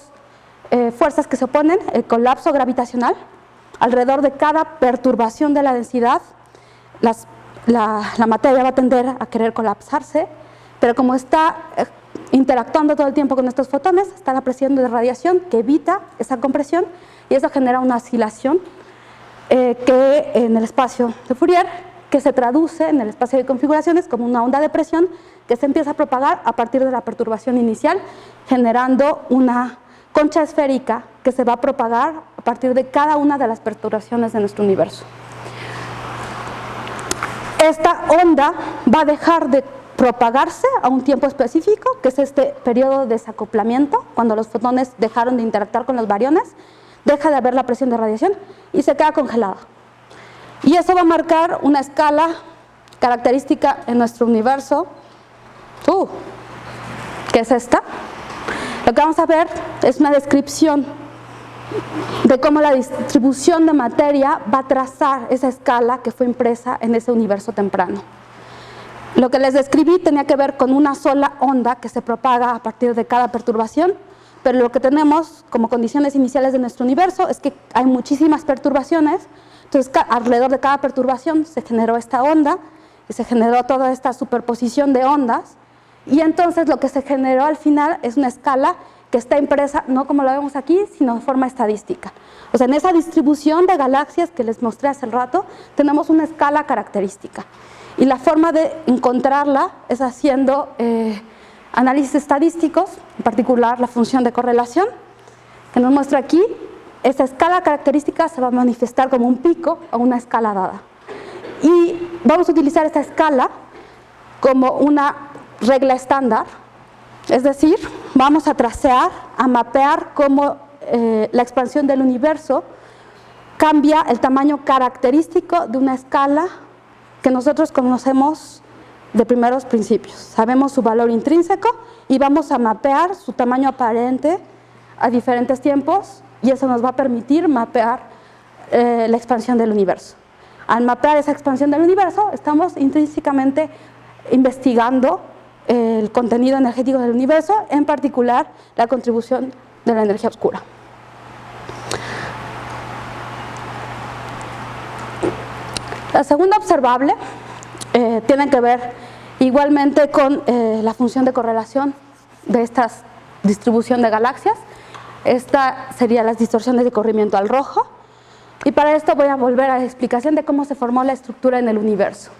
fuerzas que se oponen, el colapso gravitacional. Alrededor de cada perturbación de la densidad, la materia va a tender a querer colapsarse, pero como está interactuando todo el tiempo con estos fotones, está la presión de radiación que evita esa compresión y eso genera una oscilación que en el espacio de Fourier, que se traduce en el espacio de configuraciones como una onda de presión que se empieza a propagar a partir de la perturbación inicial, generando una concha esférica que se va a propagar a partir de cada una de las perturbaciones de nuestro universo. Esta onda va a dejar de propagarse a un tiempo específico, que es este periodo de desacoplamiento, cuando los fotones dejaron de interactuar con los bariones, deja de haber la presión de radiación y se queda congelada. Y eso va a marcar una escala característica en nuestro universo, que es esta. Lo que vamos a ver es una descripción de cómo la distribución de materia va a trazar esa escala que fue impresa en ese universo temprano. Lo que les describí tenía que ver con una sola onda que se propaga a partir de cada perturbación, pero lo que tenemos como condiciones iniciales de nuestro universo es que hay muchísimas perturbaciones, entonces alrededor de cada perturbación se generó esta onda y se generó toda esta superposición de ondas, y entonces lo que se generó al final es una escala que está impresa no como lo vemos aquí, sino de forma estadística. O sea, en esa distribución de galaxias que les mostré hace rato, tenemos una escala característica. Y la forma de encontrarla es haciendo análisis estadísticos, en particular la función de correlación, que nos muestra aquí. Esa escala característica se va a manifestar como un pico o una escala dada. Y vamos a utilizar esta escala como una regla estándar, es decir, vamos a tracear, a mapear cómo la expansión del universo cambia el tamaño característico de una escala que nosotros conocemos de primeros principios. Sabemos su valor intrínseco y vamos a mapear su tamaño aparente a diferentes tiempos y eso nos va a permitir mapear la expansión del universo. Al mapear esa expansión del universo, estamos intrínsecamente investigando el contenido energético del universo, en particular la contribución de la energía oscura. La segunda observable tiene que ver igualmente con la función de correlación de esta distribución de galaxias. Esta sería las distorsiones de corrimiento al rojo. Y para esto voy a volver a la explicación de cómo se formó la estructura en el universo.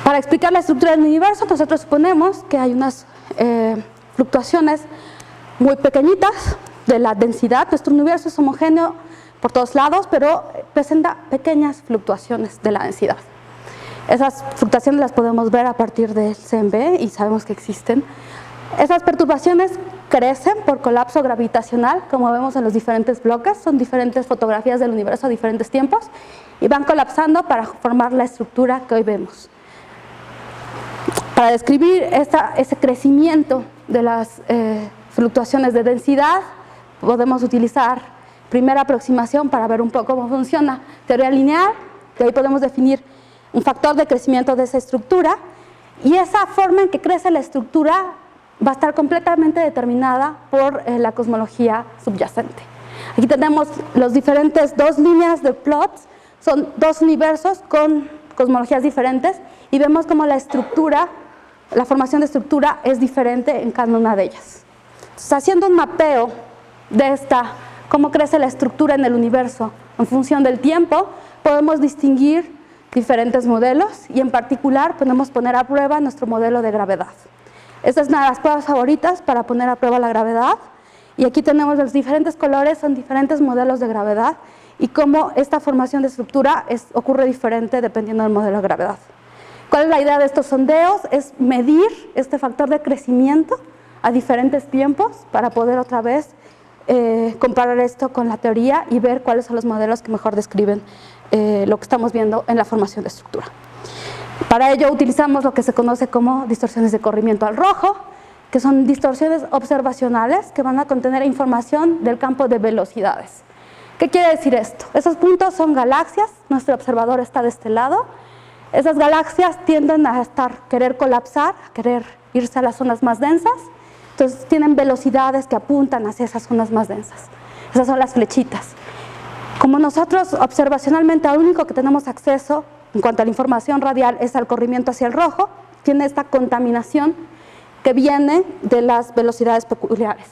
Para explicar la estructura del universo, nosotros suponemos que hay unas fluctuaciones muy pequeñitas de la densidad. Nuestro universo es homogéneo por todos lados, pero presenta pequeñas fluctuaciones de la densidad. Esas fluctuaciones las podemos ver a partir del CMB y sabemos que existen. Esas perturbaciones crecen por colapso gravitacional, como vemos en los diferentes bloques, son diferentes fotografías del universo a diferentes tiempos, y van colapsando para formar la estructura que hoy vemos. Para describir ese crecimiento de las fluctuaciones de densidad, podemos utilizar primera aproximación para ver un poco cómo funciona teoría lineal, de ahí podemos definir un factor de crecimiento de esa estructura, y esa forma en que crece la estructura va a estar completamente determinada por la cosmología subyacente. Aquí tenemos los diferentes dos líneas de plots, son dos universos con cosmologías diferentes, y vemos cómo la estructura, la formación de estructura es diferente en cada una de ellas. Entonces, haciendo un mapeo de cómo crece la estructura en el universo en función del tiempo, podemos distinguir diferentes modelos y en particular podemos poner a prueba nuestro modelo de gravedad. Esta es una de las pruebas favoritas para poner a prueba la gravedad, y aquí tenemos los diferentes colores, son diferentes modelos de gravedad y cómo esta formación de estructura ocurre diferente dependiendo del modelo de gravedad. ¿Cuál es la idea de estos sondeos? Es medir este factor de crecimiento a diferentes tiempos para poder otra vez comparar esto con la teoría y ver cuáles son los modelos que mejor describen lo que estamos viendo en la formación de estructura. Para ello utilizamos lo que se conoce como distorsiones de corrimiento al rojo, que son distorsiones observacionales que van a contener información del campo de velocidades. ¿Qué quiere decir esto? Esos puntos son galaxias, nuestro observador está de este lado, Esas galaxias tienden a querer colapsar, a querer irse a las zonas más densas, entonces tienen velocidades que apuntan hacia esas zonas más densas. Esas son las flechitas. Como nosotros observacionalmente al único que tenemos acceso en cuanto a la información radial es al corrimiento hacia el rojo, tiene esta contaminación que viene de las velocidades peculiares.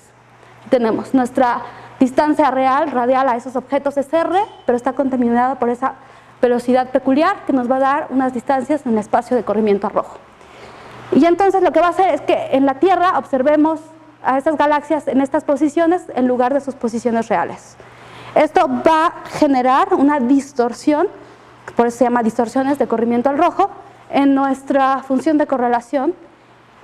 Tenemos nuestra distancia real, radial a esos objetos es r, pero está contaminada por esa velocidad peculiar que nos va a dar unas distancias en el espacio de corrimiento a rojo. Y entonces lo que va a hacer es que en la Tierra observemos a esas galaxias en estas posiciones en lugar de sus posiciones reales. Esto va a generar una distorsión, por eso se llama distorsiones de corrimiento al rojo, en nuestra función de correlación,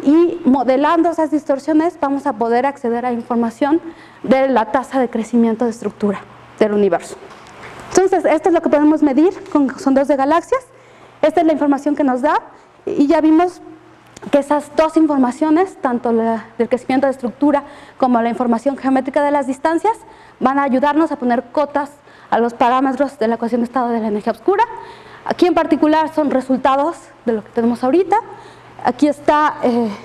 y modelando esas distorsiones vamos a poder acceder a información de la tasa de crecimiento de estructura del universo. Entonces, esto es lo que podemos medir con sondeos de galaxias. Esta es la información que nos da, y ya vimos que esas dos informaciones, tanto la del crecimiento de estructura como la información geométrica de las distancias, van a ayudarnos a poner cotas a los parámetros de la ecuación de estado de la energía oscura. Aquí en particular son resultados de lo que tenemos ahorita. Aquí está,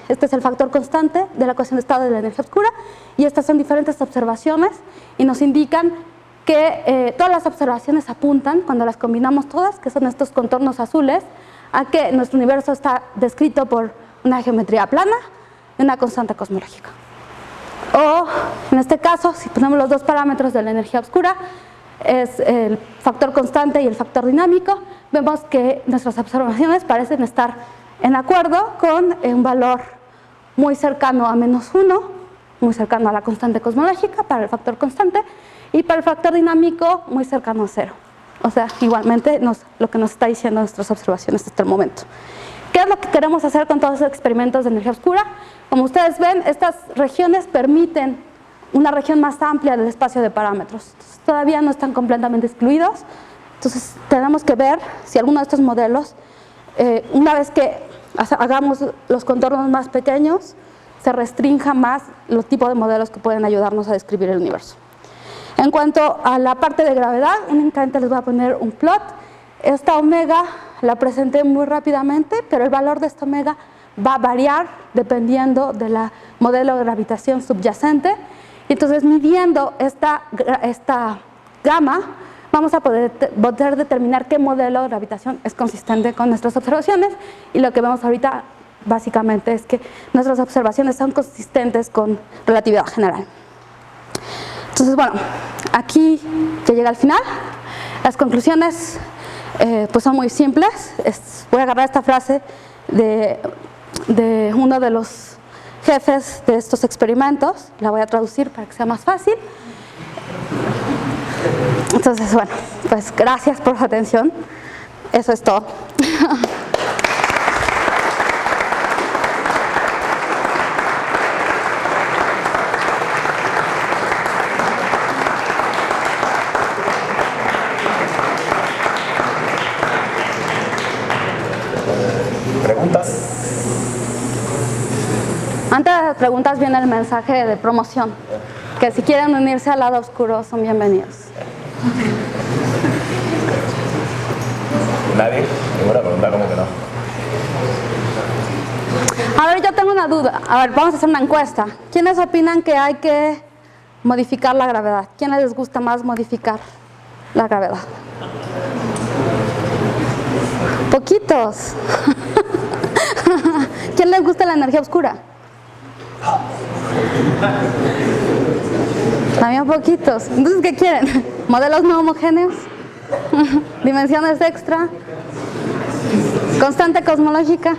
este es el factor constante de la ecuación de estado de la energía oscura, y estas son diferentes observaciones y nos indican que todas las observaciones apuntan, cuando las combinamos todas, que son estos contornos azules, a que nuestro universo está descrito por una geometría plana y una constante cosmológica. O, en este caso, si ponemos los dos parámetros de la energía oscura, es el factor constante y el factor dinámico, vemos que nuestras observaciones parecen estar en acuerdo con un valor muy cercano a -1, muy cercano a la constante cosmológica para el factor constante, y para el factor dinámico muy cercano a 0. O sea, igualmente lo que nos está diciendo nuestras observaciones hasta el momento. ¿Qué es lo que queremos hacer con todos los experimentos de energía oscura? Como ustedes ven, estas regiones permiten una región más amplia del espacio de parámetros. Entonces, todavía no están completamente excluidos. Entonces, tenemos que ver si alguno de estos modelos, una vez que hagamos los contornos más pequeños, se restrinja más los tipos de modelos que pueden ayudarnos a describir el universo. En cuanto a la parte de gravedad, únicamente les voy a poner un plot. Esta omega la presenté muy rápidamente, pero el valor de esta omega va a variar dependiendo del modelo de gravitación subyacente. Entonces, midiendo esta gamma, vamos a poder determinar qué modelo de gravitación es consistente con nuestras observaciones, y lo que vemos ahorita básicamente es que nuestras observaciones son consistentes con relatividad general. Entonces, bueno, aquí ya llega al final. Las conclusiones pues son muy simples. Voy a agarrar esta frase de uno de los jefes de estos experimentos, la voy a traducir para que sea más fácil. Entonces, bueno, pues gracias por su atención. Eso es todo. ¿Preguntas? Antes de las preguntas viene el mensaje de promoción, que si quieren unirse al lado oscuro son bienvenidos. ¿Nadie? Ninguna pregunta, ¿cómo que no? A ver, yo tengo una duda. A ver, vamos a hacer una encuesta. ¿Quiénes opinan que hay que modificar la gravedad? ¿Quiénes les gusta más modificar la gravedad? Poquitos. ¿Quién les gusta la energía oscura? También poquitos. Entonces, ¿qué quieren? ¿Modelos no homogéneos? ¿Dimensiones extra? ¿Constante cosmológica?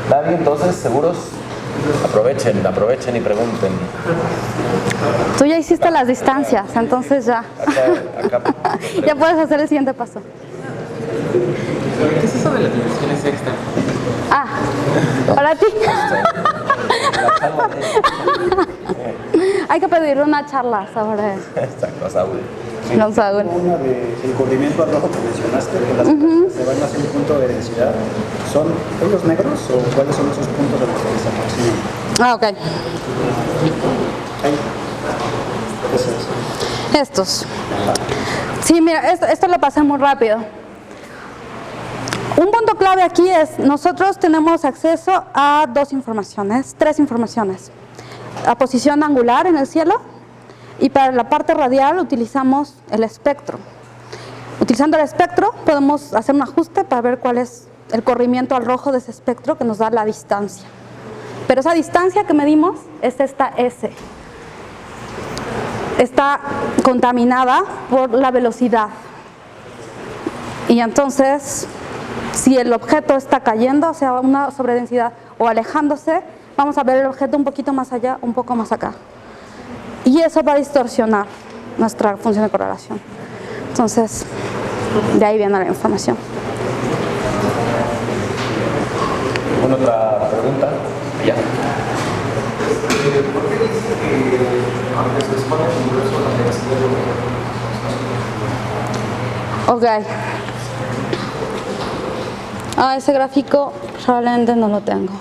¿Nadie? Entonces, ¿seguros? Aprovechen y pregunten. Tú ya hiciste las distancias, entonces ya. Acá. Ya puedes hacer el siguiente paso. ¿Qué es eso de las dimensiones extra? Ah, para ti. Hay que pedirle una charla sobre Exacto, Saúl. Don Saúl. Una del corrimiento al rojo que mencionaste, que las cosas se van hacia un punto de densidad. ¿Son hoyos negros o cuáles son esos puntos a los que se aproximan? Ah, ok. Ahí. Eso es. Estos. Sí, mira, esto lo pasé muy rápido. Un punto clave aquí es, nosotros tenemos acceso a tres informaciones. La posición angular en el cielo y para la parte radial utilizamos el espectro. Utilizando el espectro podemos hacer un ajuste para ver cuál es el corrimiento al rojo de ese espectro que nos da la distancia. Pero esa distancia que medimos es esta S. Está contaminada por la velocidad. Y entonces, si el objeto está cayendo, o sea, una sobredensidad, o alejándose, vamos a ver el objeto un poquito más allá, un poco más acá. Y eso va a distorsionar nuestra función de correlación. Entonces, de ahí viene la información. ¿Alguna otra pregunta? Ya. ¿Por qué dice que aunque se expone el universo la densidad? Ok. Ese gráfico probablemente no lo tengo.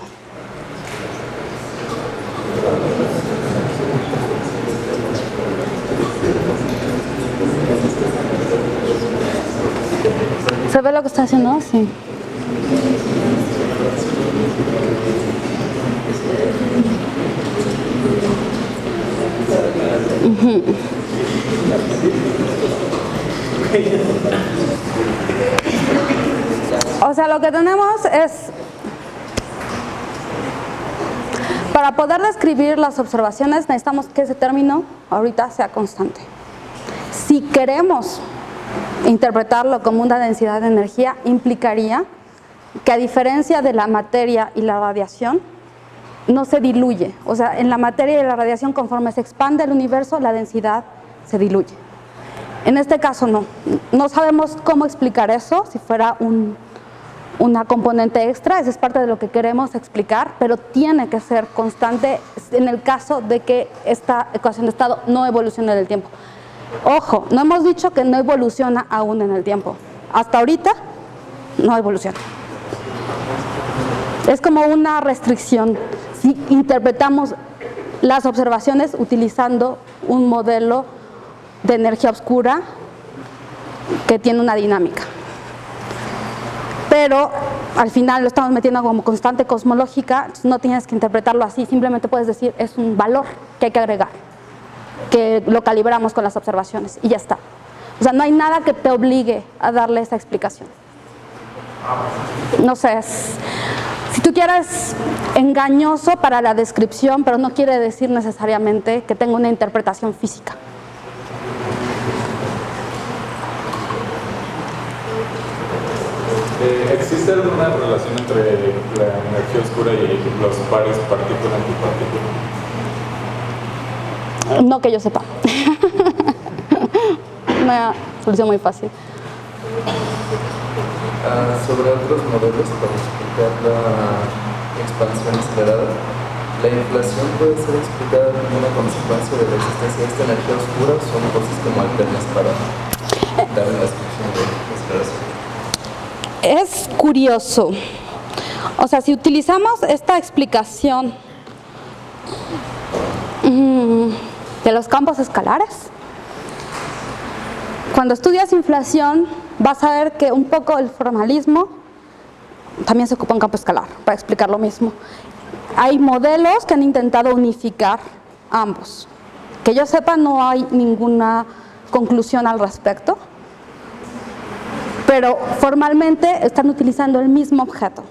¿Se ve lo que está haciendo? Sí. O sea, lo que tenemos es, para poder describir las observaciones necesitamos que ese término ahorita sea constante. Si queremos interpretarlo como una densidad de energía, implicaría que a diferencia de la materia y la radiación, no se diluye. O sea, en la materia y la radiación, conforme se expande el universo, la densidad se diluye. En este caso no. No sabemos cómo explicar eso, si fuera una componente extra, eso es parte de lo que queremos explicar, pero tiene que ser constante en el caso de que esta ecuación de estado no evolucione en el tiempo. Ojo, no hemos dicho que no evoluciona aún en el tiempo. Hasta ahorita no evoluciona. Es como una restricción. Si interpretamos las observaciones utilizando un modelo de energía oscura que tiene una dinámica. Pero al final lo estamos metiendo como constante cosmológica, no tienes que interpretarlo así, simplemente puedes decir es un valor que hay que agregar, que lo calibramos con las observaciones y ya está. O sea, no hay nada que te obligue a darle esa explicación. No sé, si tú quieres engañoso para la descripción, pero no quiere decir necesariamente que tenga una interpretación física. ¿Existe alguna relación entre la energía oscura y los pares partícula-antipartícula? No que yo sepa. Una solución muy fácil. Sobre otros modelos para explicar la expansión acelerada, ¿la inflación puede ser explicada como una consecuencia de la existencia de esta energía oscura o son cosas como alternas para dar la descripción de la aceleración? Es curioso. O sea, si utilizamos esta explicación de los campos escalares, cuando estudias inflación vas a ver que un poco el formalismo también se ocupa un campo escalar para explicar lo mismo. Hay modelos que han intentado unificar ambos. Que yo sepa, no hay ninguna conclusión al respecto, pero formalmente están utilizando el mismo objeto,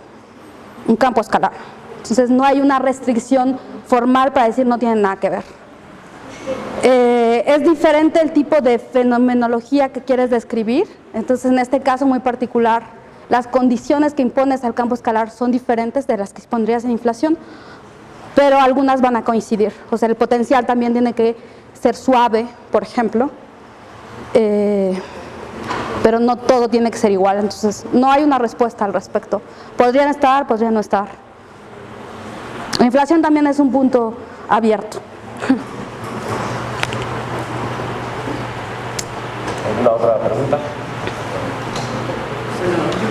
un campo escalar. Entonces no hay una restricción formal para decir no tienen nada que ver. Es diferente el tipo de fenomenología que quieres describir. Entonces en este caso muy particular, las condiciones que impones al campo escalar son diferentes de las que pondrías en inflación, pero algunas van a coincidir. O sea, el potencial también tiene que ser suave, por ejemplo, pero no todo tiene que ser igual. Entonces no hay una respuesta al respecto. Podrían estar, podrían no estar. La inflación también es un punto abierto. ¿Alguna otra pregunta?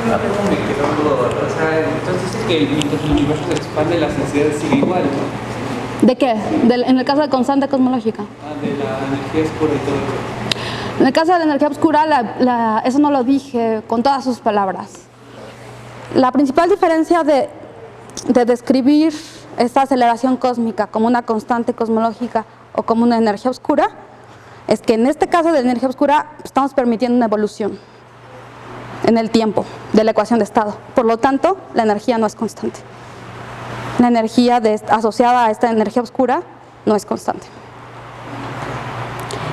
Me quedó duda. O sea, entonces dice que mientras el universo se expande, las necesidades siguen igual, ¿no? ¿De qué? En el caso de constante cosmológica. De la energía oscura y todo eso. En el caso de la energía oscura, eso no lo dije con todas sus palabras. La principal diferencia de describir esta aceleración cósmica como una constante cosmológica o como una energía oscura es que en este caso de la energía oscura estamos permitiendo una evolución en el tiempo de la ecuación de estado. Por lo tanto, la energía no es constante. La energía asociada a esta energía oscura no es constante.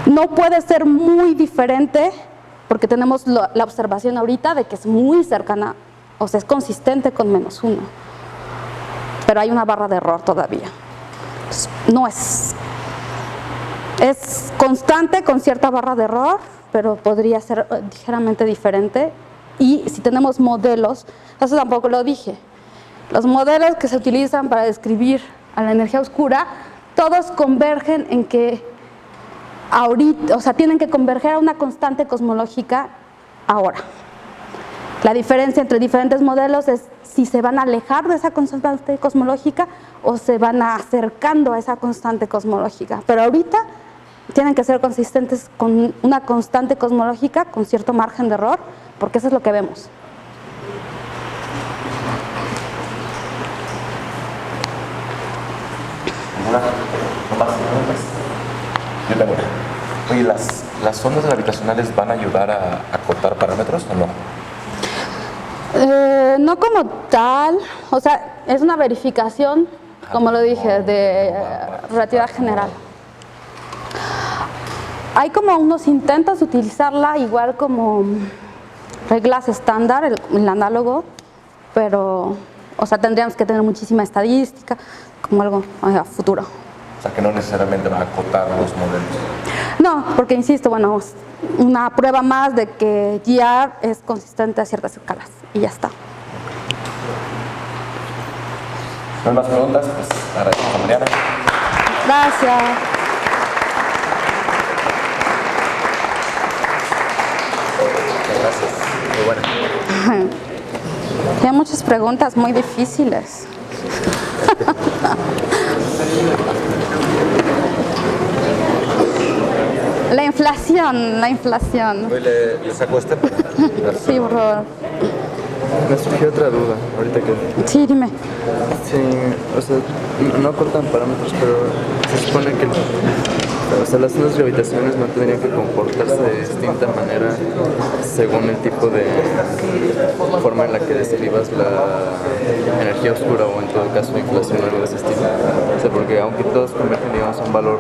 No puede ser muy diferente porque tenemos la observación ahorita de que es muy cercana, o sea, es consistente con -1. Pero hay una barra de error todavía. No es constante con cierta barra de error, pero podría ser ligeramente diferente. Y si tenemos modelos, eso tampoco lo dije, los modelos que se utilizan para describir a la energía oscura, todos convergen en que ahorita, o sea, tienen que converger a una constante cosmológica ahora. La diferencia entre diferentes modelos es si se van a alejar de esa constante cosmológica o se van acercando a esa constante cosmológica. Pero ahorita tienen que ser consistentes con una constante cosmológica con cierto margen de error, porque eso es lo que vemos. Yo tengo una. Oye, ¿las ondas gravitacionales van a ayudar a cortar parámetros o no? No como tal, o sea, es una verificación, como lo dije, de relatividad general. Hay como unos intentos de utilizarla igual como reglas estándar, el análogo, pero, o sea, tendríamos que tener muchísima estadística, como algo a futuro. O sea, que no necesariamente van a acotar los modelos. No, porque insisto, bueno, es una prueba más de que GR es consistente a ciertas escalas y ya está. ¿No hay más preguntas? Pues agradecemos a Mariana. Gracias. Gracias. Muy buena. Hay muchas preguntas muy difíciles. La inflación. ¿Le sacó este? Sí, por favor. Me surgió otra duda, ahorita que... Sí, dime. Sí, o sea, no cortan parámetros, pero se supone que... O sea, las ondas gravitacionales no tendrían que comportarse de distinta manera según el tipo de forma en la que describas la energía oscura o en todo caso inflación o algo de ese estilo. O sea, porque aunque todos convergen, digamos, a un valor